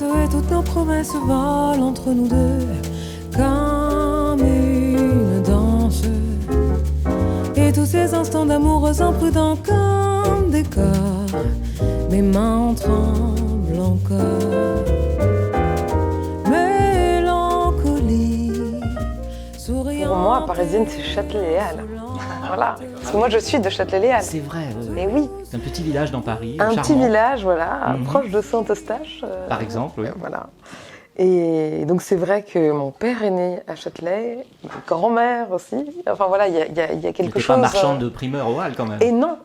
passe et toutes nos promesses volent entre nous deux comme une danse. Et tous ces instants d'amour imprudents comme des corps, mes mains tremblent encore. Mélancolie, souriant. Pour moi, Parisienne, c'est Châtelet-Les-Halles. Voilà, parce que moi je suis de Châtelet-Les-Halles. C'est vrai, Et oui. C'est un petit village dans Paris, Un charmant. petit village, voilà, proche de Saint-Eustache. Par exemple, oui. Voilà. Et donc c'est vrai que mon père est né à Châtelet, ma grand-mère aussi. Enfin voilà, il y a quelque chose. Pas marchande de primeur au Halles quand même. Et non.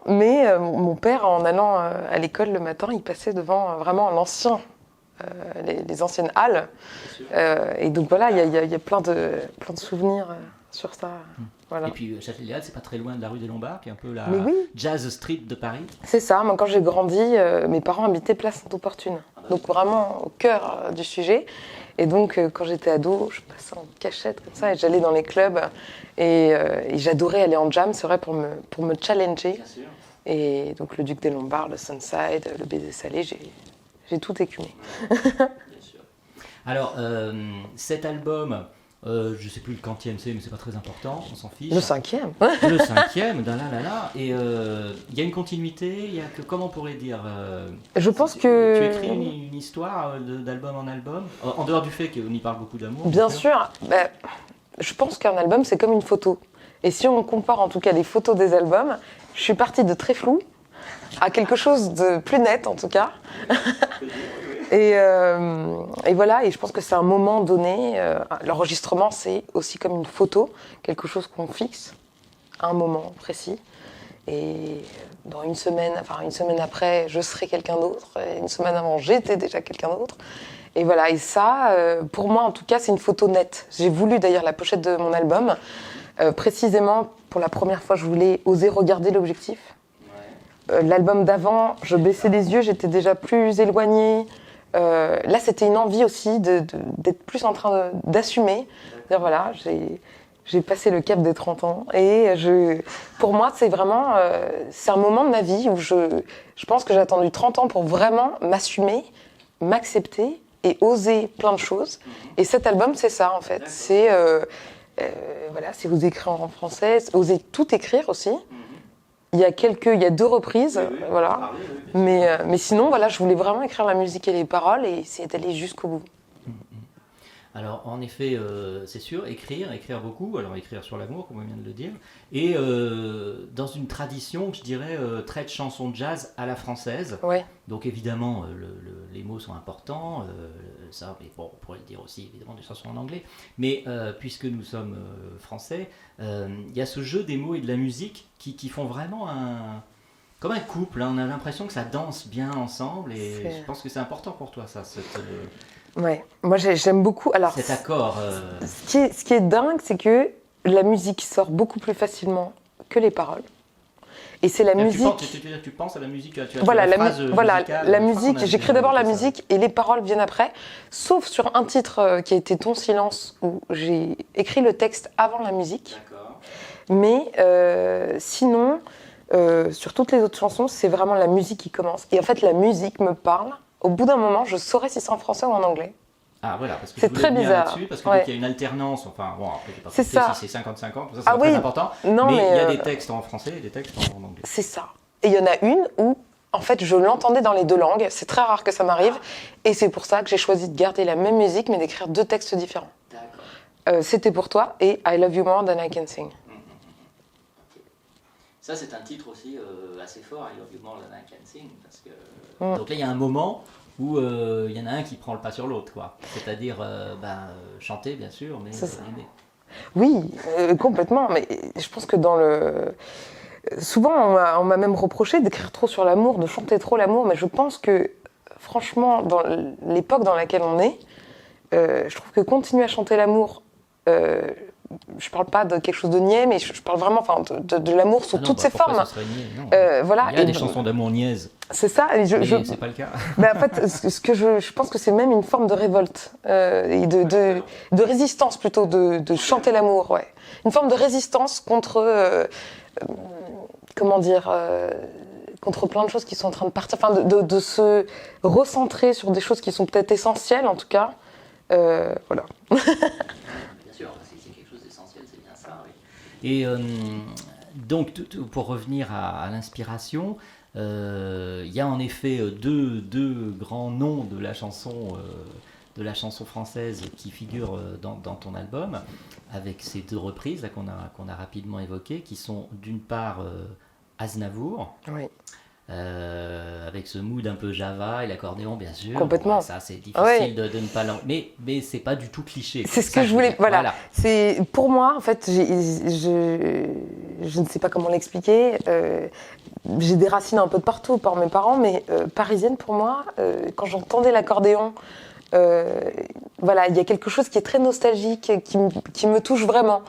Mais mon père, en allant à l'école le matin, il passait devant vraiment l'ancien, les anciennes halles. Et donc voilà, il y a plein de souvenirs sur ça. Voilà. Et puis Châtelet-Les-Halles, c'est pas très loin de la rue des Lombards, qui est un peu la Mais oui. Jazz Street de Paris. C'est ça, moi quand j'ai grandi, mes parents habitaient Place Sainte-Opportune. Donc vraiment au cœur du sujet. Et donc quand j'étais ado, je passais en cachette comme ça et j'allais dans les clubs. Et j'adorais aller en jam, c'est vrai, pour me challenger. Bien sûr. Et donc le Duc des Lombards, le Sunside, le Baiser Salé, j'ai tout écumé. Bien sûr. Alors, cet album, je sais plus le quantième c'est, mais c'est pas très important, on s'en fiche. Le 5e. Le 5e, et il y a une continuité, il y a que, comment on pourrait dire Je pense que... Tu écris une histoire d'album en album, en dehors du fait qu'on y parle beaucoup d'amour. Bien sûr, je pense qu'un album c'est comme une photo. Et si on compare en tout cas les photos des albums, je suis partie de très flou à quelque chose de plus net en tout cas. Et voilà, et je pense que c'est un moment donné, l'enregistrement c'est aussi comme une photo, quelque chose qu'on fixe à un moment précis. Et dans une semaine après, je serai quelqu'un d'autre. Et une semaine avant, j'étais déjà quelqu'un d'autre. Et voilà, et ça, pour moi en tout cas, c'est une photo nette. J'ai voulu d'ailleurs la pochette de mon album, précisément pour la première fois, je voulais oser regarder l'objectif. L'album d'avant, je baissais les yeux, j'étais déjà plus éloignée. Là, c'était une envie aussi d'être plus en train d'assumer. C'est-à-dire, voilà, j'ai passé le cap des 30 ans et pour moi, c'est vraiment c'est un moment de ma vie où je pense que j'ai attendu 30 ans pour vraiment m'assumer, m'accepter et oser plein de choses. Et cet album, c'est ça en fait. C'est voilà, c'est oser écrire en français, oser tout écrire aussi. Il y a 2 reprises, voilà. Mais sinon, voilà, je voulais vraiment écrire la musique et les paroles et essayer d'aller jusqu'au bout. Alors, en effet, c'est sûr, écrire beaucoup, alors écrire sur l'amour, comme on vient de le dire, et dans une tradition, je dirais, très de chansons de jazz à la française. Ouais. Donc, évidemment, les mots sont importants, ça, mais bon, on pourrait le dire aussi, évidemment, des chansons en anglais, mais puisque nous sommes français, il y a ce jeu des mots et de la musique qui font vraiment comme un couple, hein, on a l'impression que ça danse bien ensemble, et je pense que c'est important pour toi, ça, Ouais, moi j'aime beaucoup. Alors, cet accord. Ce qui est dingue, c'est que la musique sort beaucoup plus facilement que les paroles. Et c'est la musique. Tu penses à la musique, tu as voilà, la phrase musicale, la musique. J'écris d'abord la musique et les paroles viennent après. Sauf sur un titre qui a été Ton silence, où j'ai écrit le texte avant la musique. D'accord. Mais sinon, sur toutes les autres chansons, c'est vraiment la musique qui commence. Et en fait, la musique me parle. Au bout d'un moment, je saurais si c'est en français ou en anglais. Ah voilà, parce que c'est très bizarre. Là-dessus, parce qu'il y a une alternance, enfin bon, après, je sais pas si c'est 50-50, ça c'est très important, non, mais il y a des textes en français et des textes en anglais. C'est ça. Et il y en a une où, en fait, je l'entendais dans les 2 langues, c'est très rare que ça m'arrive, et c'est pour ça que j'ai choisi de garder la même musique, mais d'écrire 2 textes différents. D'accord. C'était pour toi et I Love You More Than I Can Sing. Okay. Ça, c'est un titre aussi assez fort, I Love You More Than I Can Sing, parce que... Donc là, il y a un moment où il y en a un qui prend le pas sur l'autre, quoi. C'est-à-dire chanter, bien sûr, mais aimer. Oui, complètement. Mais je pense que souvent, on m'a même reproché d'écrire trop sur l'amour, de chanter trop l'amour, mais je pense que, franchement, dans l'époque dans laquelle on est, je trouve que continuer à chanter l'amour, je parle pas de quelque chose de niais, mais je parle vraiment de l'amour sous toutes ses formes. Ça serait niais, non. Voilà. Il y a des chansons d'amour niaises. C'est ça. Mais c'est pas le cas. En fait, ce que je pense que c'est même une forme de révolte et de résistance plutôt, de chanter l'amour, ouais. Une forme de résistance contre, contre plein de choses qui sont en train de partir, enfin de se recentrer sur des choses qui sont peut-être essentielles en tout cas. Voilà. Bien sûr, c'est quelque chose d'essentiel, c'est bien ça. Oui. Et donc, pour revenir à l'inspiration, il y a en effet deux grands noms de la chanson française qui figurent dans ton album, avec ces 2 reprises là, qu'on a rapidement évoquées, qui sont d'une part Aznavour, Oui. avec ce mood un peu Java et l'accordéon bien sûr. Complètement. Ça c'est difficile de ne pas mais c'est pas du tout cliché. C'est ce que je voulais. Voilà. C'est pour moi en fait. Je ne sais pas comment l'expliquer. J'ai des racines un peu de partout par mes parents, mais parisienne pour moi. Quand j'entendais l'accordéon, voilà, il y a quelque chose qui est très nostalgique, qui me touche vraiment.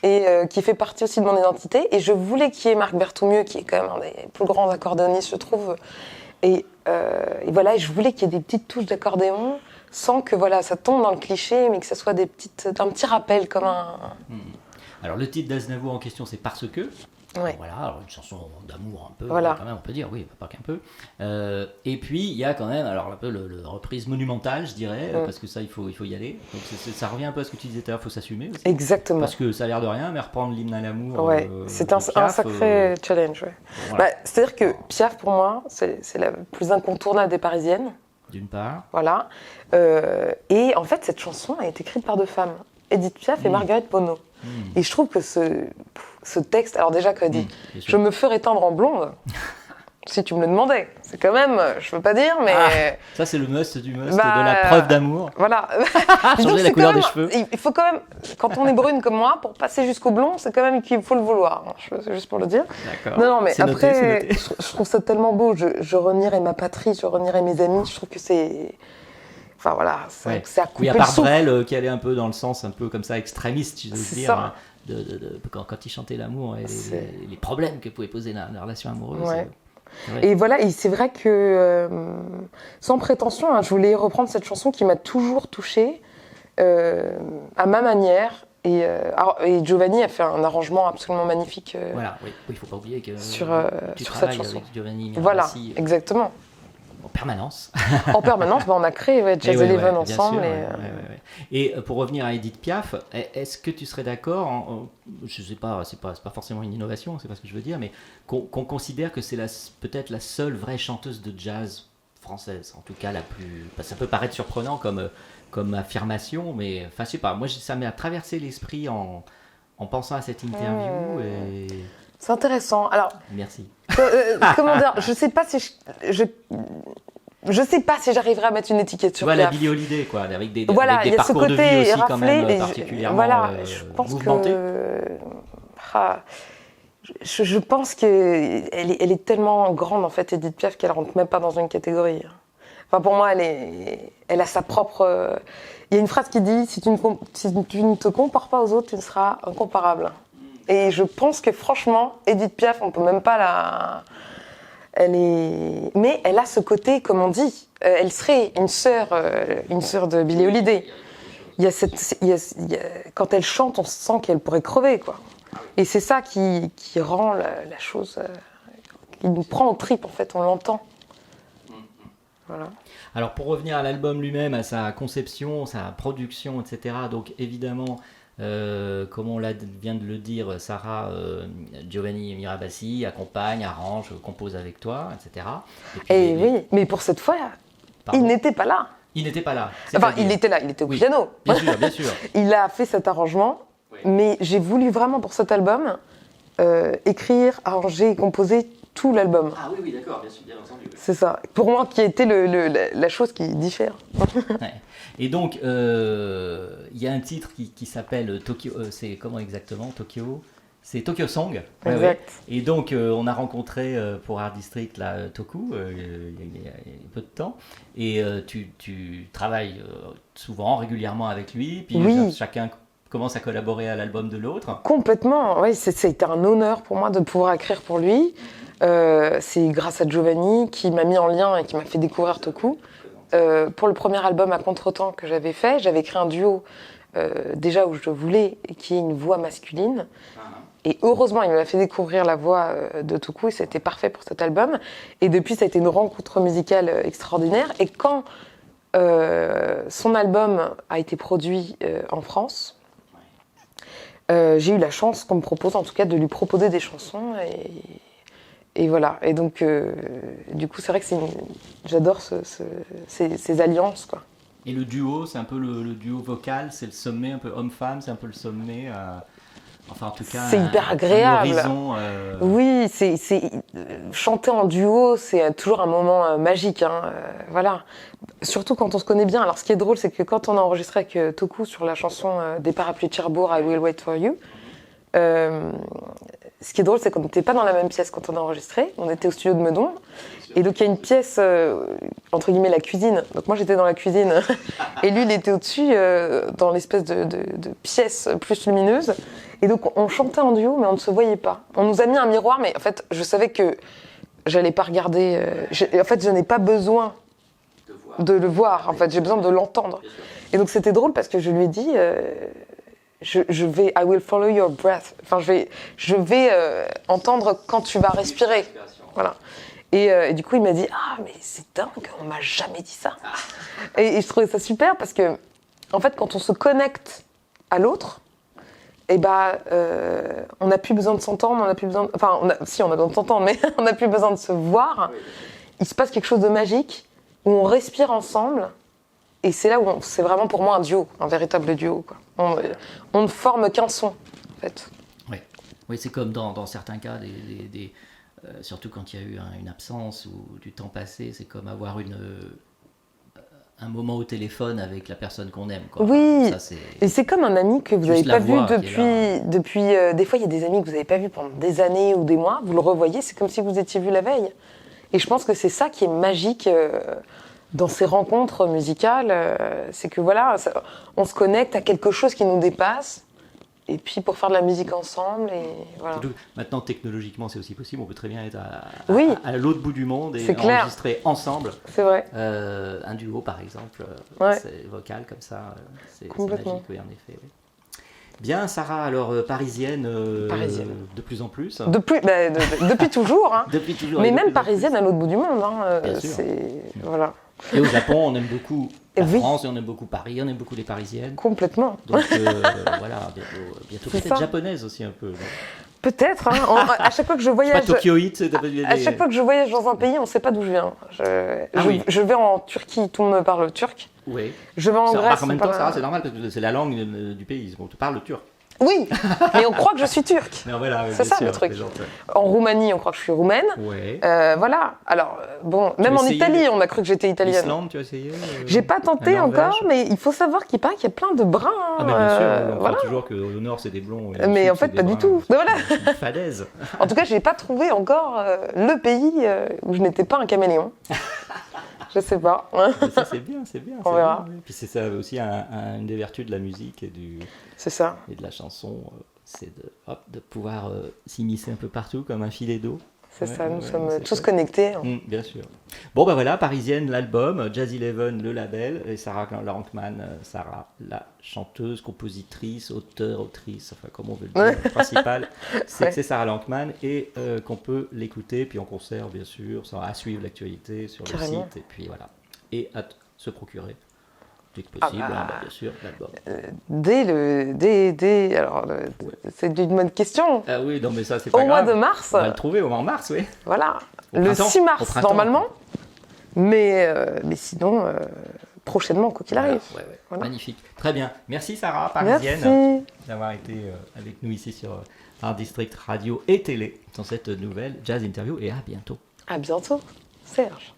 Et qui fait partie aussi de mon identité. Et je voulais qu'il y ait Marc Berthoumieux, qui est quand même un des plus grands accordéonistes, je trouve. Et voilà, je voulais qu'il y ait des petites touches d'accordéon, sans que voilà, ça tombe dans le cliché, mais que ça soit un petit rappel comme un... Alors le titre d'Aznavour en question, c'est Parce que. Ouais. Voilà, alors une chanson d'amour un peu, voilà. Quand même, on peut dire, oui, pas qu'un peu. Et puis il y a quand même, alors un peu le reprise monumentale, je dirais, parce que ça, il faut y aller. Donc ça revient un peu à ce que tu disais tout à l'heure, il faut s'assumer aussi. Exactement. Parce que ça a l'air de rien, mais reprendre l'hymne à l'amour. Ouais, c'est un sacré challenge. Ouais. Voilà. Bah, c'est-à-dire que Piaf, pour moi, c'est la plus incontournable des Parisiennes. D'une part. Voilà. Et en fait, cette chanson a été écrite par 2 femmes, Edith Piaf et Marguerite Ponot. Et je trouve que ce texte, alors déjà qu'elle dit « Je me ferai teindre en blonde », si tu me le demandais, c'est quand même, je veux pas dire, mais... ça c'est le must du must de la preuve d'amour. Voilà. Changer la couleur des cheveux. Il faut quand même, quand on est brune comme moi, pour passer jusqu'au blond, c'est quand même qu'il faut le vouloir, c'est juste pour le dire. D'accord. Non, mais c'est après, noté. Je trouve ça tellement beau, je renierai ma patrie, je renierai mes amis, je trouve que c'est... Enfin voilà, c'est à couper oui, à le part souffle. Brel qui allait un peu dans le sens un peu comme ça extrémiste, je veux dire, hein, quand il chantait l'amour et les problèmes que pouvait poser la relation amoureuse. Ouais. Et voilà, et c'est vrai que sans prétention, hein, je voulais reprendre cette chanson qui m'a toujours touchée à ma manière. Et Giovanni a fait un arrangement absolument magnifique. Voilà, oui, il ne faut pas oublier que sur cette chanson. Avec Giovanni Mirabassi, voilà, exactement. En permanence. En permanence, on a créé Jazz Eleven ensemble. Et pour revenir à Edith Piaf, est-ce que tu serais d'accord, je ne sais pas, c'est pas forcément une innovation, c'est pas ce que je veux dire, mais qu'on considère que c'est peut-être la seule vraie chanteuse de jazz française, en tout cas la plus... Ça peut paraître surprenant comme affirmation, mais enfin, je sais pas, moi ça m'a traversé l'esprit en pensant à cette interview et... C'est intéressant. Alors, merci. Comment dire, je sais pas si je sais pas si j'arriverai à mettre une étiquette sur Piaf. La Billie Holiday, quoi, avec des voilà, avec des parcours de vie aussi quand même particulièrement voilà, je pense mouvementés. Je pense qu'elle est tellement grande en fait, Edith Piaf, qu'elle rentre même pas dans une catégorie. Enfin, pour moi, elle a sa propre. Il y a une phrase qui dit si tu ne te compares pas aux autres, tu ne seras incomparable. Et je pense que franchement, Edith Piaf, on peut même pas la... Mais elle a ce côté, comme on dit, elle serait une sœur de Billie Holiday. Quand elle chante, on sent qu'elle pourrait crever, quoi. Et c'est ça qui rend la chose... qui nous prend aux tripes, en fait, on l'entend. Voilà. Alors, pour revenir à l'album lui-même, à sa conception, sa production, etc., donc évidemment... comme on vient de le dire, Sarah Giovanni Mirabassi accompagne, arrange, compose avec toi, etc. Et oui, mais pour cette fois, il n'était pas là. Il n'était pas là. Enfin, il était là, il était au piano. Bien sûr, bien sûr. Il a fait cet arrangement, mais j'ai voulu vraiment pour cet album écrire, arranger et composer tout l'album. Ah oui, d'accord, bien sûr, bien entendu. Oui. C'est ça. Pour moi, qui a été la chose qui diffère. Ouais. Et donc, il y a un titre qui s'appelle Tokyo. C'est comment exactement Tokyo. C'est Tokyo Song. Exact. Ouais. Et donc, on a rencontré pour Art District Toku il y a peu de temps. Et tu travailles souvent, régulièrement avec lui. Puis chacun commence à collaborer à l'album de l'autre. Complètement. Oui, c'était un honneur pour moi de pouvoir écrire pour lui. C'est grâce à Giovanni qui m'a mis en lien et qui m'a fait découvrir Toku. Pour le premier album à Contretemps que j'avais fait, j'avais écrit un duo déjà où je voulais qu'il y ait une voix masculine. Et heureusement, il m'a fait découvrir la voix de Tuku et c'était parfait pour cet album. Et depuis, ça a été une rencontre musicale extraordinaire. Et quand son album a été produit en France, j'ai eu la chance qu'on me propose, en tout cas, de lui proposer des chansons. Et voilà. Et donc, du coup, c'est vrai que j'adore ces alliances, quoi. Et le duo, c'est un peu le duo vocal, c'est le sommet, un peu homme-femme, c'est un peu le sommet. Enfin, en tout cas, c'est hyper agréable. Horizon, Oui, chanter en duo, c'est toujours un moment magique. Hein, voilà. Surtout quand on se connaît bien. Alors, ce qui est drôle, c'est que quand on a enregistré avec Tuku sur la chanson des Parapluies de Cherbourg, I Will Wait for You, ce qui est drôle, c'est qu'on n'était pas dans la même pièce quand on a enregistré. On était au studio de Meudon. Et donc, il y a une pièce, entre guillemets, la cuisine. Donc, moi, j'étais dans la cuisine. Et lui, il était au-dessus, dans l'espèce de pièce plus lumineuse. Et donc, on chantait en duo, mais on ne se voyait pas. On nous a mis un miroir, mais en fait, je savais que j'allais pas regarder. En fait, je n'ai pas besoin de le voir. En fait, j'ai besoin de l'entendre. Et donc, c'était drôle parce que je lui ai dit... Je vais, I will follow your breath. Enfin, je vais entendre quand tu vas respirer. Voilà. Et du coup, il m'a dit, ah, mais c'est dingue, on m'a jamais dit ça. Et je trouvais ça super parce que, en fait, quand on se connecte à l'autre, eh ben, on n'a plus besoin de s'entendre, on n'a plus besoin. Enfin, on a besoin de s'entendre, mais on n'a plus besoin de se voir. Il se passe quelque chose de magique où on respire ensemble. Et c'est là où c'est vraiment pour moi un duo, un véritable duo, quoi. On ne forme qu'un son, en fait. Oui, c'est comme dans certains cas, surtout quand il y a eu une absence ou du temps passé, c'est comme avoir un moment au téléphone avec la personne qu'on aime, quoi. Oui, ça, et c'est comme un ami que vous n'avez pas vu depuis des fois, il y a des amis que vous n'avez pas vus pendant des années ou des mois, vous le revoyez, c'est comme si vous étiez vus la veille. Et je pense que c'est ça qui est magique dans ces rencontres musicales, c'est que voilà, on se connecte à quelque chose qui nous dépasse, et puis pour faire de la musique ensemble, et voilà. Surtout, maintenant, technologiquement, c'est aussi possible, on peut très bien être à l'autre bout du monde et enregistrer ensemble. C'est vrai. Un duo, par exemple, vocal, comme ça, c'est magique, oui, en effet. Oui. Bien, Sarah, alors parisienne, de plus en plus. Depuis toujours. Hein. Depuis toujours. Mais même parisienne à l'autre bout du monde. Hein, bien sûr. Voilà. Et au Japon, on aime beaucoup la France, et on aime beaucoup Paris, on aime beaucoup les Parisiennes. Complètement. Donc voilà, bientôt peut-être japonaise aussi un peu. Donc. Peut-être. Hein. À chaque fois que je voyage, à chaque fois que je voyage dans un pays, on ne sait pas d'où je viens. Je vais en Turquie, tout le monde me parle turc. Oui. Je vais en Grèce. En même temps, Sarah, c'est normal parce que c'est la langue du pays. On te parle turc. Oui, mais on croit que je suis turque. Non, voilà, c'est ça le truc. En Roumanie, on croit que je suis roumaine. Ouais. Voilà. Alors, bon, même en Italie, on a cru que j'étais italienne. L'Islande, tu as essayé J'ai pas tenté encore, mais il faut savoir qu'il paraît qu'il y a plein de bruns. Ah, mais bien sûr, on croit toujours qu'au nord, c'est des blonds. Mais en fait, pas du tout. Voilà. Une falaise. En tout cas, j'ai pas trouvé encore le pays où je n'étais pas un caméléon. Je sais pas. Ça, c'est bien. On verra. Bien. Puis c'est ça aussi une des vertus de la musique et et de la chanson, c'est de pouvoir s'immiscer un peu partout comme un filet d'eau. C'est ça, nous sommes tous connectés. Hein. Bien sûr. Bon, ben voilà, Parisienne, l'album, Jazz Eleven, le label, et Sarah Lankman, Sarah, la chanteuse, compositrice, autrice, enfin, comme on veut le dire, principale, c'est Sarah Lankman, et qu'on peut l'écouter, puis en concert, bien sûr, à suivre l'actualité sur le site, et puis voilà. Et à se procurer, dès que possible, bien sûr, l'album. C'est une bonne question. Ah oui, non, mais ça, c'est pas grave. Au mois de mars. On va le trouver au mois de mars, oui. Voilà. Le 6 mars, normalement. Mais sinon, prochainement, quoi qu'il arrive. Voilà. Magnifique. Très bien. Merci, Sarah, parisienne, Merci d'avoir été avec nous ici sur Art District Radio et Télé dans cette nouvelle Jazz Interview. Et à bientôt. À bientôt, Serge.